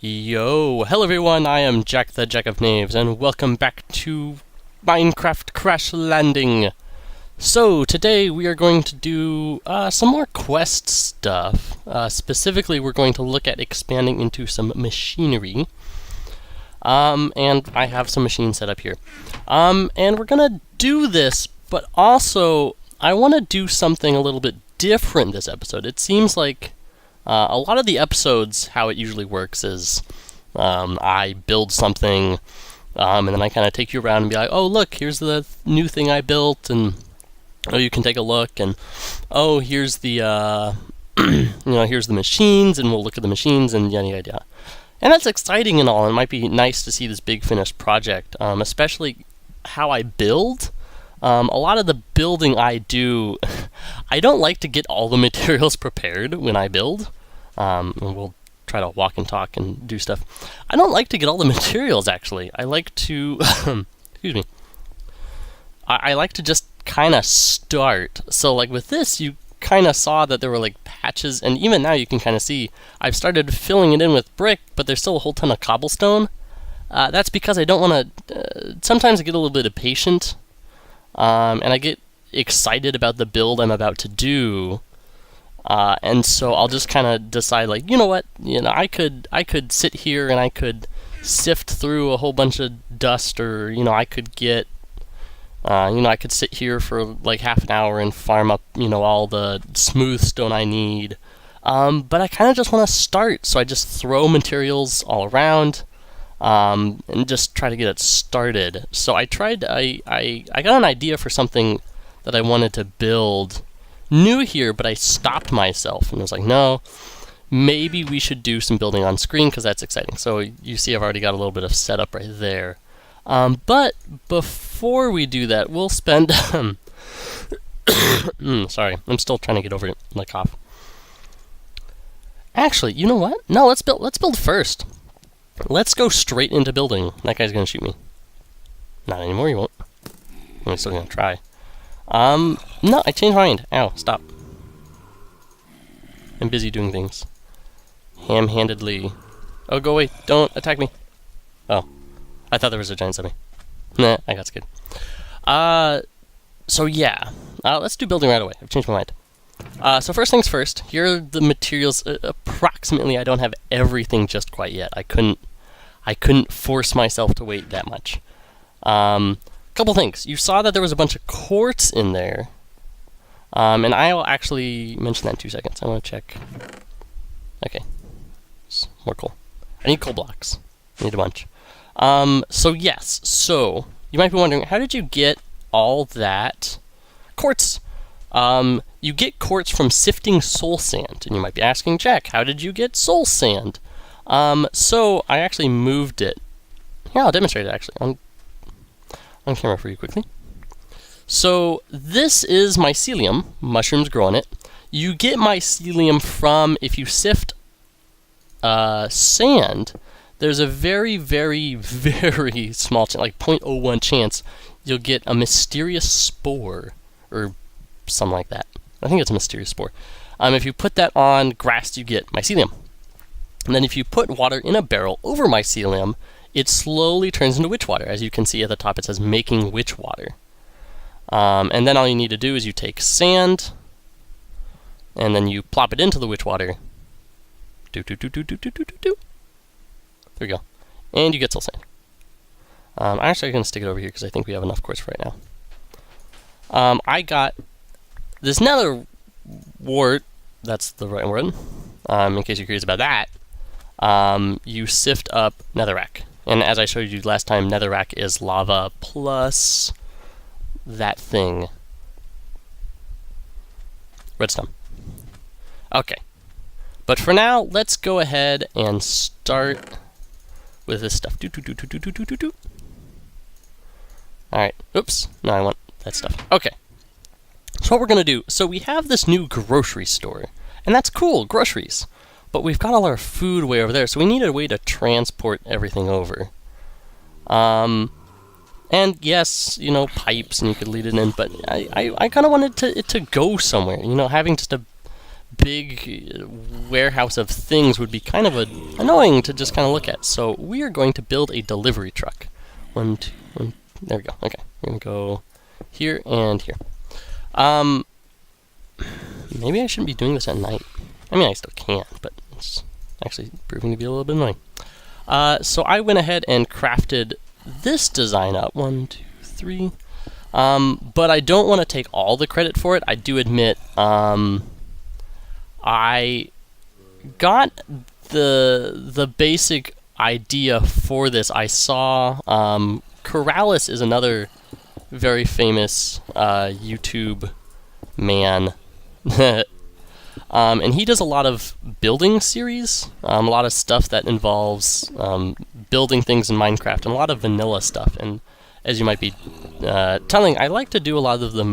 Yo, hello everyone, I am Jack the Jack of Knaves, and welcome back to Minecraft Crash Landing. So, today we are going to do some more quest stuff. Specifically, we're going to look at expanding into some machinery. And I have some machines set up here. And we're gonna do this, but also, I want to do something a little bit different this episode. It seems like a lot of the episodes, how it usually works is I build something, and then I kind of take you around and be like, oh, look, here's the new thing I built, and oh, you can take a look, and oh, here's the, here's the machines, and we'll look at the machines, and yada, yada, yada. And that's exciting and all, and it might be nice to see this big finished project, especially how I build. A lot of the building I do, I don't like to get all the materials prepared when I build. And we'll try to walk and talk and do stuff. I don't like to get all the materials, actually. I like to, excuse me. I like to just kind of start. So like with this, you kind of saw that there were like patches, and even now you can kind of see I've started filling it in with brick, but there's still a whole ton of cobblestone. That's because I don't want to, sometimes I get a little bit impatient. And I get excited about the build I'm about to do, and so I'll just kind of decide, like, you know what, I could sit here and I could sift through a whole bunch of dust, or I could get, I could sit here for like half an hour and farm up, all the smooth stone I need. But I kind of just want to start, so I just throw materials all around. And just try to get it started. So I tried, I got an idea for something that I wanted to build new here, but I stopped myself and was like, no, maybe we should do some building on screen because that's exciting. So you see I've already got a little bit of setup right there. But before we do that, we'll spend, sorry, I'm still trying to get over it, my cough. Actually, you know what? No, let's build first. Let's go straight into building. That guy's gonna shoot me. Not anymore, he won't. I'm still gonna try. No, I changed my mind. Ow, stop. I'm busy doing things. Ham-handedly. Oh, go away. Don't attack me. Oh. I thought there was a giant zombie. Nah, I got scared. So yeah. Let's do building right away. I've changed my mind. So first things first, here are the materials. Approximately, I don't have everything just quite yet. I couldn't force myself to wait that much. Couple things. You saw that there was a bunch of quartz in there. And I'll actually mention that in 2 seconds. I want to check. Okay. It's more coal. I need coal blocks. I need a bunch. So yes. So, you might be wondering, how did you get all that quartz? You get quartz from sifting soul sand, and you might be asking, Jack, how did you get soul sand? So I actually moved it. Yeah, I'll demonstrate it actually on camera for you quickly. So this is mycelium, mushrooms grow on it. You get mycelium from, if you sift sand, there's a very, very, very small chance, like 0.01 chance, you'll get a mysterious spore, or something like that. I think it's a mysterious spore. If you put that on grass, you get mycelium. And then if you put water in a barrel over mycelium, it slowly turns into witch water. As you can see at the top, it says making witch water. And then all you need to do is you take sand, and then you plop it into the witch water. There we go. And you get soul sand. I'm actually going to stick it over here because I think we have enough quartz for right now. I got this nether wart, that's the right word, in case you're curious about that. You sift up netherrack. And as I showed you last time, netherrack is lava plus that thing. Redstone. Okay. But for now, let's go ahead and start with this stuff. Alright. Oops. No, I want that stuff. Okay. So what we're going to do, so we have this new grocery store, and that's cool, groceries, but we've got all our food way over there, so we need a way to transport everything over. And yes, pipes, and you could lead it in, but I kind of wanted it to go somewhere, having just a big warehouse of things would be kind of annoying to just kind of look at. So we are going to build a delivery truck. One, two, one. There we go. Okay, we're gonna go here and here. Maybe I shouldn't be doing this at night. I mean, I still can, but it's actually proving to be a little bit annoying. So I went ahead and crafted this design up. 1, 2, 3. But I don't want to take all the credit for it. I do admit, I got the basic idea for this. I saw Corrales is another very famous YouTube man. And he does a lot of building series, a lot of stuff that involves building things in Minecraft, and a lot of vanilla stuff. And as you might be telling, I like to do a lot of the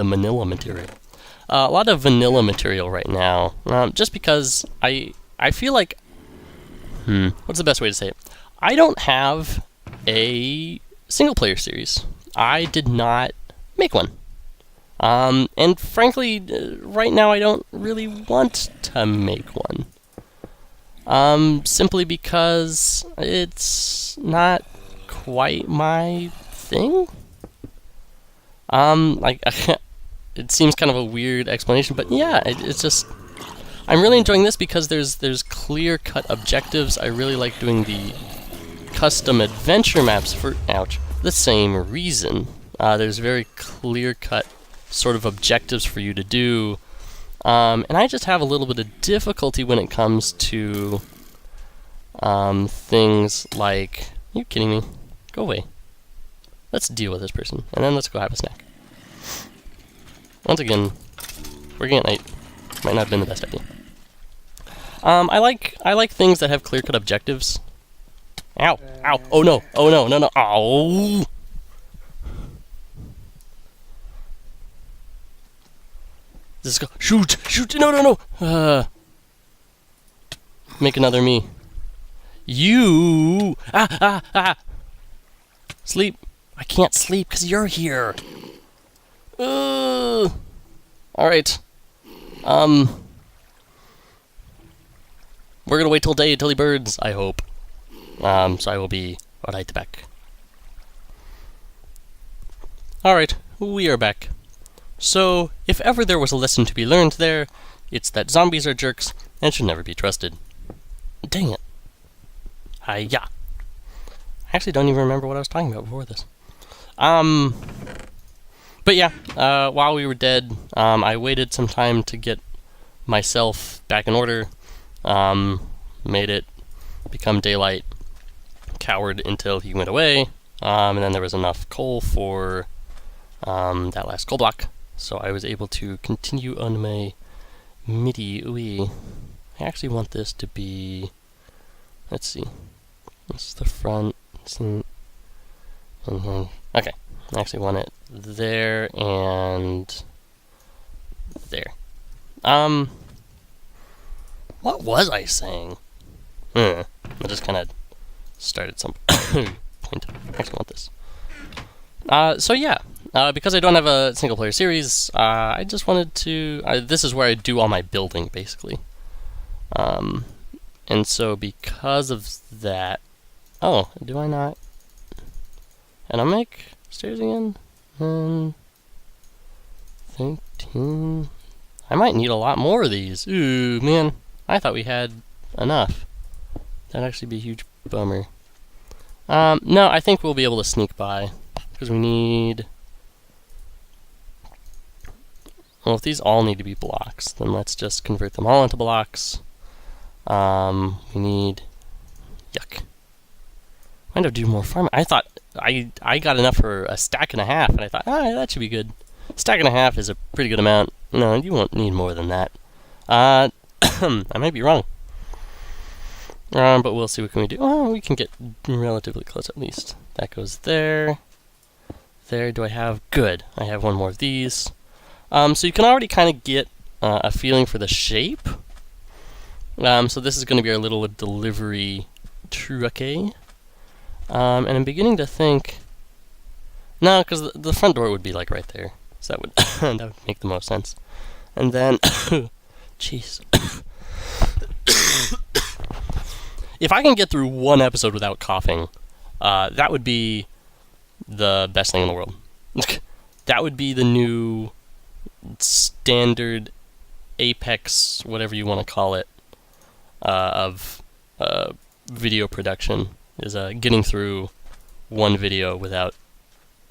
manila material. A lot of vanilla material right now, just because I feel like, what's the best way to say it? I don't have a single-player series. I did not make one. And frankly, right now I don't really want to make one. Simply because it's not quite my thing. Like, it seems kind of a weird explanation, but yeah, it's just, I'm really enjoying this because there's clear-cut objectives. I really like doing the custom adventure maps for, the same reason. There's very clear-cut sort of objectives for you to do, and I just have a little bit of difficulty when it comes to things like, are you kidding me? Go away. Let's deal with this person, and then let's go have a snack. Once again, working at night might not have been the best idea. I like things that have clear-cut objectives. Ow! Ow! Oh no! Oh no! No! No! Ow! Let's go! Shoot! Shoot! No! No! No! Make another me. You! Sleep! I can't sleep because you're here. All right. We're gonna wait till day until he birds, I hope. So I will be right back. Alright, we are back. So, if ever there was a lesson to be learned there, it's that zombies are jerks and should never be trusted. Dang it. Hi-ya. I actually don't even remember what I was talking about before this. But yeah, while we were dead, I waited some time to get myself back in order, made it become daylight, cowered until he went away, and then there was enough coal for that last coal block, so I was able to continue on my MIDI. Ooh, I actually want this to be, let's see, this is the front, okay, I actually want it there and there. What was I saying? I just kind of started some point. I actually want this. So yeah, because I don't have a single-player series, I just wanted to. This is where I do all my building, basically. And so because of that, oh, do I not? And I make stairs again. 13. I might need a lot more of these. Ooh, man, I thought we had enough. That'd actually be a huge bummer. No, I think we'll be able to sneak by. Because we need... Well, if these all need to be blocks, then let's just convert them all into blocks. We need... Yuck. I end up doing more farming. I thought I got enough for a stack and a half, and I thought, that should be good. Stack and a half is a pretty good amount. No, you won't need more than that. I might be wrong. But we'll see what can we do. Oh, we can get relatively close at least. That goes there. There, do I have? Good. I have one more of these. So you can already kind of get a feeling for the shape. So this is going to be our little delivery trucke. And I'm beginning to think... No, because the front door would be like right there. So that would that would make the most sense. And then Jeez. If I can get through one episode without coughing, that would be the best thing in the world. That would be the new standard apex, whatever you want to call it, of video production, is getting through one video without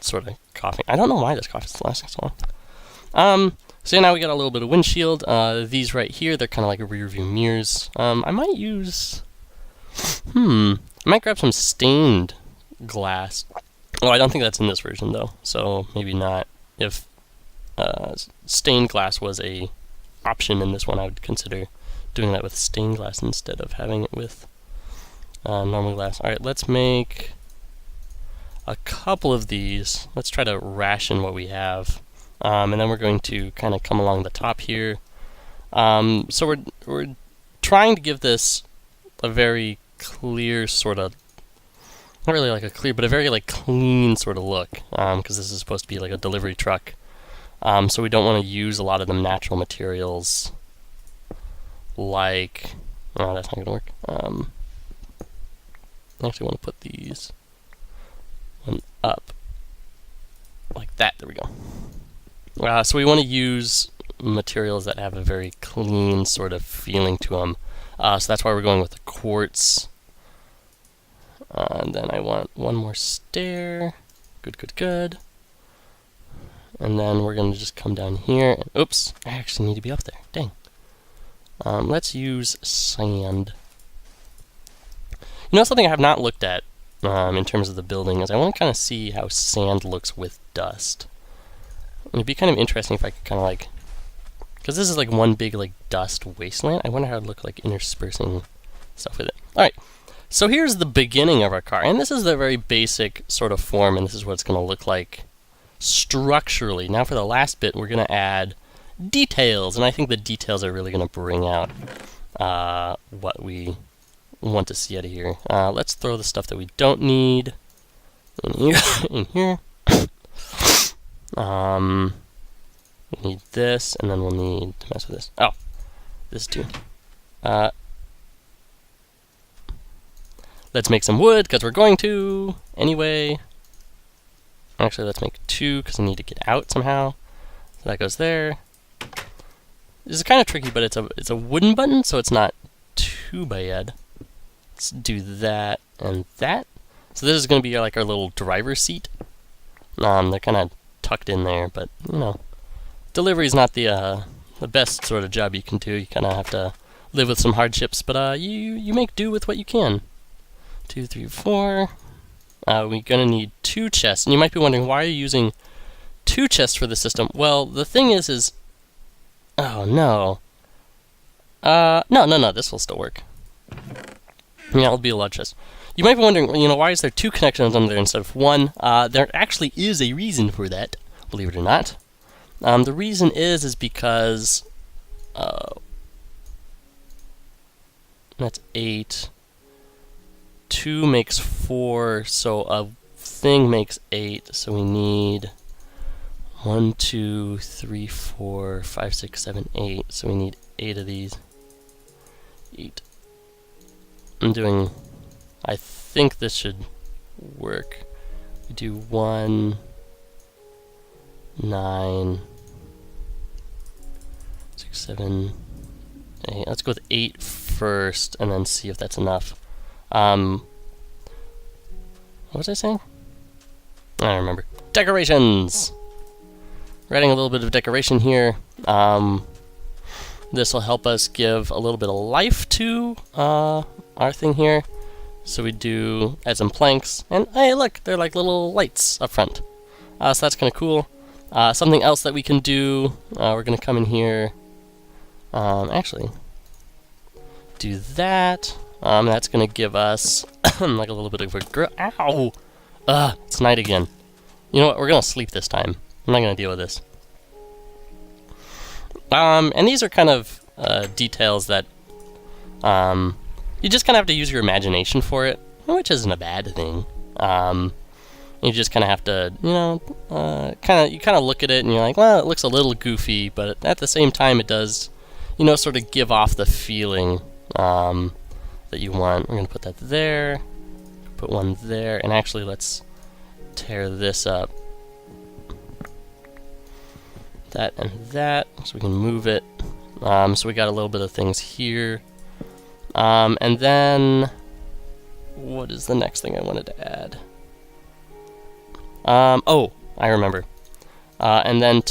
sort of coughing. I don't know why this cough is lasting so long. So now we got a little bit of windshield. These right here, they're kind of like rear view mirrors. I might use... I might grab some stained glass. Oh, I don't think that's in this version, though, so maybe not. If stained glass was a option in this one, I would consider doing that with stained glass instead of having it with normal glass. Alright, let's make a couple of these. Let's try to ration what we have. And then we're going to kind of come along the top here. So we're trying to give this a very clear sort of, not really like a clear, but a very like clean sort of look, because this is supposed to be like a delivery truck. So we don't want to use a lot of the natural materials like, oh, that's not going to work. I actually want to put these one up like that. There we go. So we want to use materials that have a very clean sort of feeling to them. So that's why we're going with the quartz. And then I want one more stair. Good, good, good. And then we're going to just come down here. And, oops, I actually need to be up there. Dang. Let's use sand. You know, something I have not looked at in terms of the building is I want to kind of see how sand looks with dust. It'd be kind of interesting if I could kind of like, because this is like one big like dust wasteland. I wonder how it'd look like interspersing stuff with it. Alright, so here's the beginning of our car, and this is the very basic sort of form, and this is what it's going to look like structurally. Now for the last bit, we're going to add details, and I think the details are really going to bring out what we want to see out of here. Let's throw the stuff that we don't need in here. We need this, and then we'll need to mess with this. Oh, this too. Let's make some wood, because we're going to anyway. Actually, let's make two, because I need to get out somehow. So that goes there. This is kind of tricky, but it's a wooden button, so it's not too bad. Let's do that and that. So this is going to be like our little driver's seat. They're kind of tucked in there, but you know, delivery is not the best sort of job you can do. You kind of have to live with some hardships, but you make do with what you can. 2, 3, 4. We're gonna need 2 chests, and you might be wondering, why are you using 2 chests for the system? Well, the thing is oh no. No, this will still work. Yeah, it'll be a large chest. You might be wondering, you know, why is there 2 connections on there instead of 1? There actually is a reason for that, believe it or not. The reason is because that's 8. 2 makes 4, so a thing makes 8, so we need 1, 2, 3, 4, 5, 6, 7, 8, so we need 8 of these. 8. I think this should work. We do 1, 9, 6, 7, 8. Let's go with 8 first, and then see if that's enough. What was I saying? I don't remember. Decorations! We're adding a little bit of decoration here. This will help us give a little bit of life to our thing here. So we do add some planks, and hey, look, they're like little lights up front. So that's kind of cool. Something else that we can do, we're going to come in here, actually, do that. That's going to give us like a little bit of a grill. Ow! It's night again. You know what? We're going to sleep this time. I'm not going to deal with this. And these are kind of details that you just kind of have to use your imagination for it, which isn't a bad thing. You just kind of have to, you know, you kind of look at it and you're like, well, it looks a little goofy, but at the same time, it you know, sort of give off the feeling that you want. We're going to put that there, put one there, and actually let's tear this up. That and that, so we can move it. So we got a little bit of things here. And then, what is the next thing I wanted to add? Oh, I remember. And then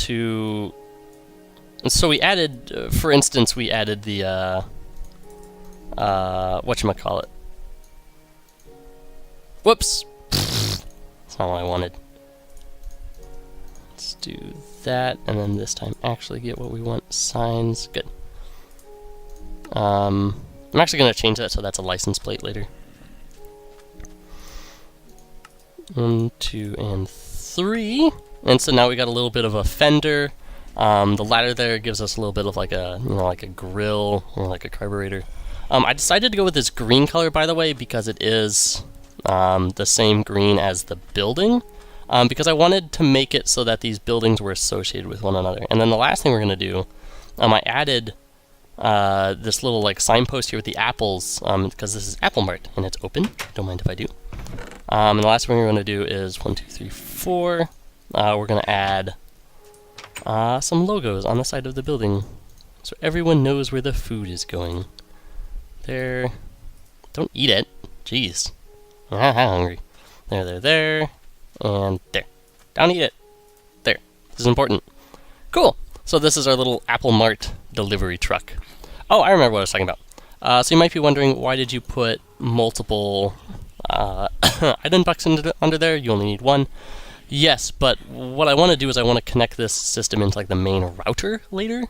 so we added, for instance, we added the, whatchamacallit. Whoops! That's not what I wanted. Let's do that, and then this time actually get what we want. Signs, good. I'm actually going to change that so that's a license plate later. 1, 2, and 3. And so now we got a little bit of a fender. The ladder there gives us a little bit of like a, you know, like a grill or like a carburetor. I decided to go with this green color, by the way, because it is the same green as the building. Because I wanted to make it so that these buildings were associated with one another. And then the last thing we're going to do, I added this little like signpost here with the apples, because this is Apple Mart and it's open. Don't mind if I do. And the last thing we're going to do is 1, 2, 3, 4. We're going to add some logos on the side of the building, so everyone knows where the food is going. There. Don't eat it. Jeez. I'm hungry. There. And there. Don't eat it. There. This is important. Cool. So this is our little Apple Mart delivery truck. Oh, I remember what I was talking about. So you might be wondering, why did you put multiple item bucks under there? You only need one. Yes, but what I want to do is I want to connect this system into like the main router later.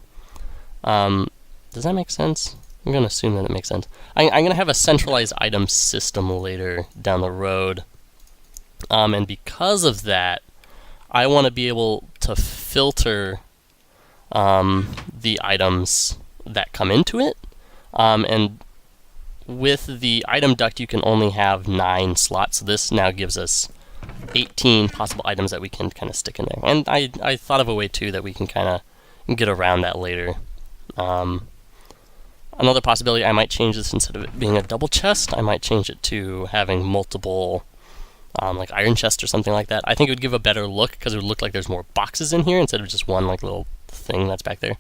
Does that make sense? I'm going to assume that it makes sense. I'm going to have a centralized item system later down the road. And because of that, I want to be able to filter the items that come into it. And with the item duct, you can only have 9 slots. So this now gives us 18 possible items that we can kind of stick in there. And I thought of a way, too, that we can kind of get around that later. Another possibility, I might change this, instead of it being a double chest, I might change it to having multiple like iron chests or something like that. I think it would give a better look, because it would look like there's more boxes in here instead of just one like little thing that's back there.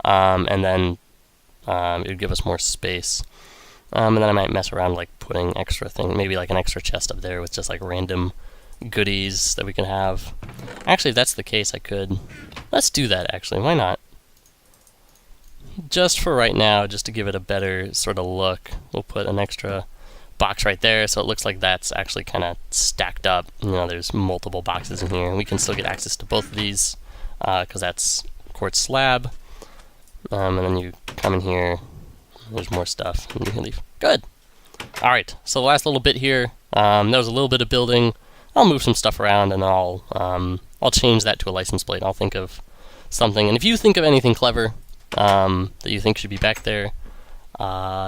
And then it would give us more space. And then I might mess around like putting extra maybe like an extra chest up there with just like random goodies that we can have. Actually, if that's the case, let's do that actually, why not? Just for right now, just to give it a better sort of look, we'll put an extra box right there, so it looks like that's actually kind of stacked up. You know, there's multiple boxes in here. We can still get access to both of these, because that's quartz slab. And then you come in here, there's more stuff, and you can leave. Good! Alright, so the last little bit here, there was a little bit of building. I'll move some stuff around, and I'll change that to a license plate. I'll think of something, and if you think of anything clever that you think should be back there,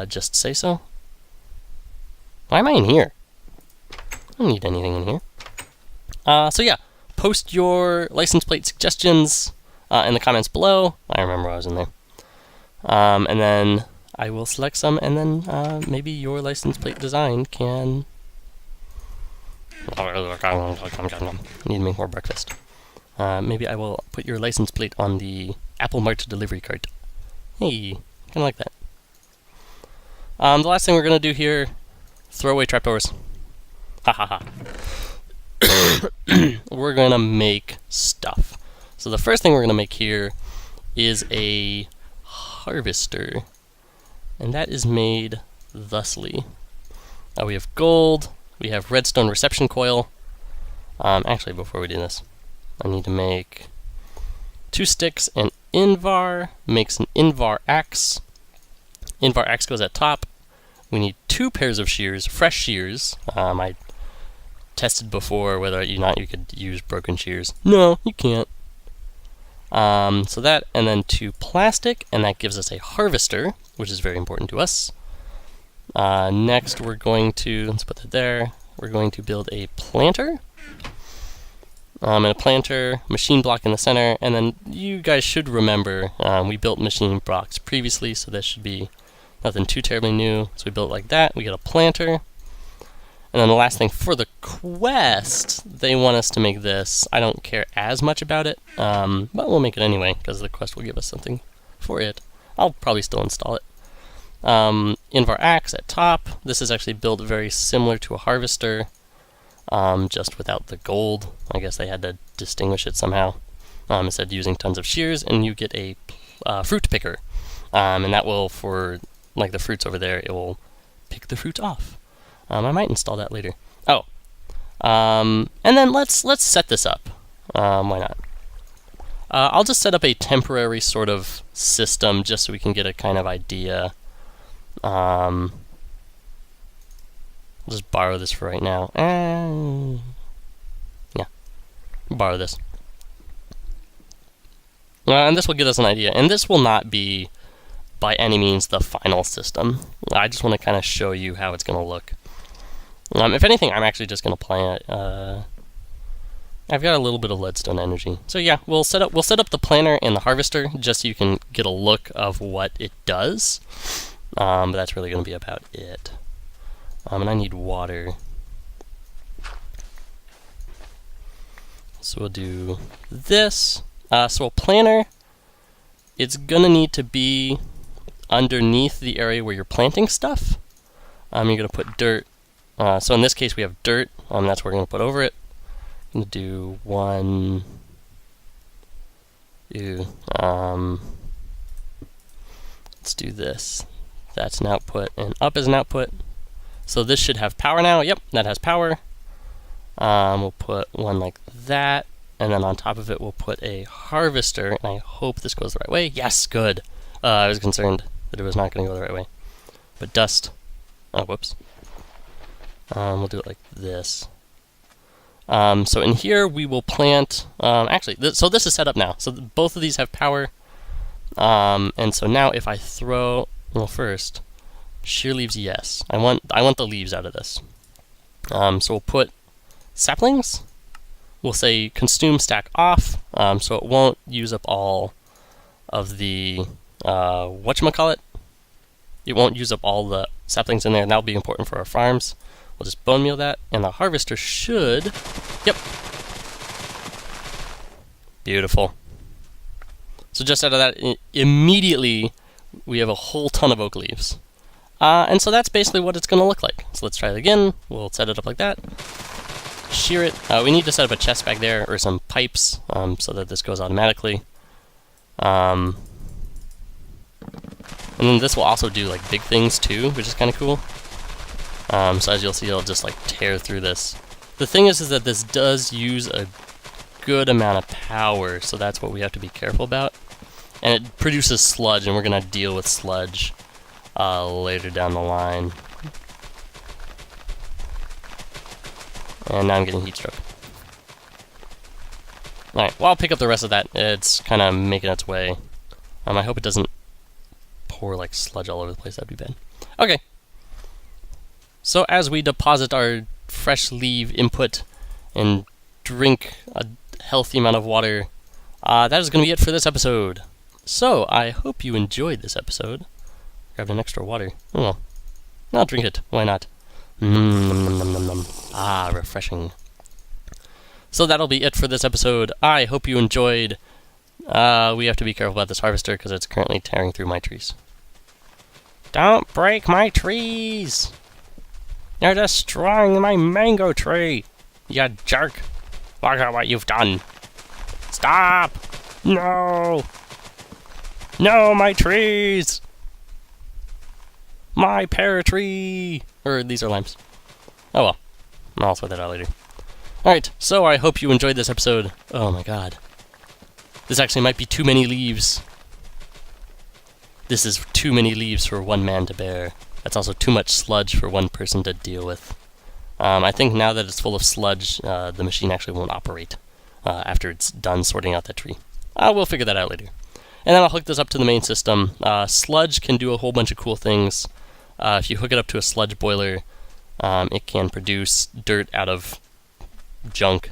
just say so. Why am I in here? I don't need anything in here. So yeah, post your license plate suggestions in the comments below. I remember I was in there. And then I will select some, and then maybe your license plate design can... Need to make more breakfast. Maybe I will put your license plate on the Apple Mart delivery cart. Hey, kind of like that. The last thing we're going to do here, throw away trapdoors. Ha ha ha. We're going to make stuff. So the first thing we're going to make here is a harvester. And that is made thusly. We have gold, we have redstone reception coil. Actually, before we do this, I need to make 2 sticks, and Invar makes an Invar axe. Invar axe goes at top. We need 2 pairs of shears, fresh shears. I tested before whether or not you could use broken shears. No, you can't. So that, and then 2 plastic, and that gives us a harvester, which is very important to us. Next, we're going to, let's put that there, we're going to build a planter. and a planter, machine block in the center, and then you guys should remember we built machine blocks previously, so this should be nothing too terribly new. So we built it like that. We get a planter. And then the last thing for the quest, they want us to make this. I don't care as much about it, but we'll make it anyway, because the quest will give us something for it. I'll probably still install it. Invar axe at top. This is actually built very similar to a harvester, just without the gold. I guess they had to distinguish it somehow. Instead of using tons of shears, and you get a fruit picker. And that will, for like the fruits over there, it will pick the fruits off. I might install that later. Oh, and then let's set this up. Why not? I'll just set up a temporary sort of system just so we can get a kind of idea. I'll just borrow this for right now. Yeah, borrow this. And this will give us an idea. And this will not be, by any means, the final system. I just want to kind of show you how it's going to look. If anything, I'm actually just going to plant. I've got a little bit of leadstone energy, so yeah, we'll set up the planter and the harvester just so you can get a look of what it does. But that's really going to be about it. And I need water, so we'll do this. So a planter, it's going to need to be underneath the area where you're planting stuff. You're going to put dirt. So in this case, we have dirt. That's what we're going to put over it. I'm going to do 1, 2. Let's do this. That's an output, and up is an output. So this should have power now. Yep, that has power. We'll put one like that, and then on top of it, we'll put a harvester. And I hope this goes the right way. Yes, good. I was concerned that it was not going to go the right way. But dust. Oh, whoops. We'll do it like this. So in here we will plant. Actually, so this is set up now. So both of these have power. And so now if I throw, well, first, sheer leaves, yes. I want the leaves out of this. So we'll put saplings. We'll say consume stack off, so it won't use up all of the whatchamacallit. It won't use up all the saplings in there, and that'll be important for our farms. We'll just bone meal that, and the harvester should... Yep. Beautiful. So just out of that, immediately, we have a whole ton of oak leaves. And so that's basically what it's going to look like. So let's try it again. We'll set it up like that. Shear it. We need to set up a chest back there, or some pipes, so that this goes automatically. And then this will also do like big things too, which is kind of cool. So as you'll see, it'll just like tear through this. The thing is that this does use a good amount of power, so that's what we have to be careful about. And it produces sludge, and we're going to deal with sludge later down the line. And now I'm getting heat stroke. Alright, well, I'll pick up the rest of that. It's kind of making its way. I hope it doesn't pour like sludge all over the place. That'd be bad. Okay. So as we deposit our fresh leaf input and drink a healthy amount of water, that is going to be it for this episode. So I hope you enjoyed this episode. Grabbed an extra water. Oh well. I'll drink it. Why not? Ah, refreshing. So that'll be it for this episode. I hope you enjoyed. We have to be careful about this harvester because it's currently tearing through my trees. Don't break my trees! You're destroying my mango tree! You jerk! Look at what you've done! Stop! No! No, my trees! My pear tree! Or these are limes. Oh well. I'll sort that out later. Alright, so I hope you enjoyed this episode. Oh my god. This actually might be too many leaves. This is too many leaves for one man to bear. That's also too much sludge for one person to deal with. I think now that it's full of sludge, the machine actually won't operate after it's done sorting out that tree. We'll figure that out later. And then I'll hook this up to the main system. Sludge can do a whole bunch of cool things. If you hook it up to a sludge boiler, it can produce dirt out of junk.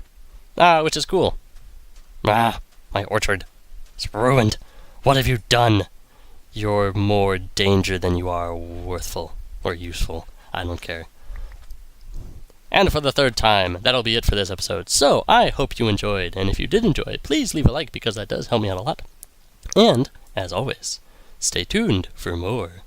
which is cool. My orchard. It's ruined. What have you done? You're more danger than you are worthful or useful. I don't care. And for the third time, that'll be it for this episode. So, I hope you enjoyed, and if you did enjoy it, please leave a like because that does help me out a lot. And, as always, stay tuned for more.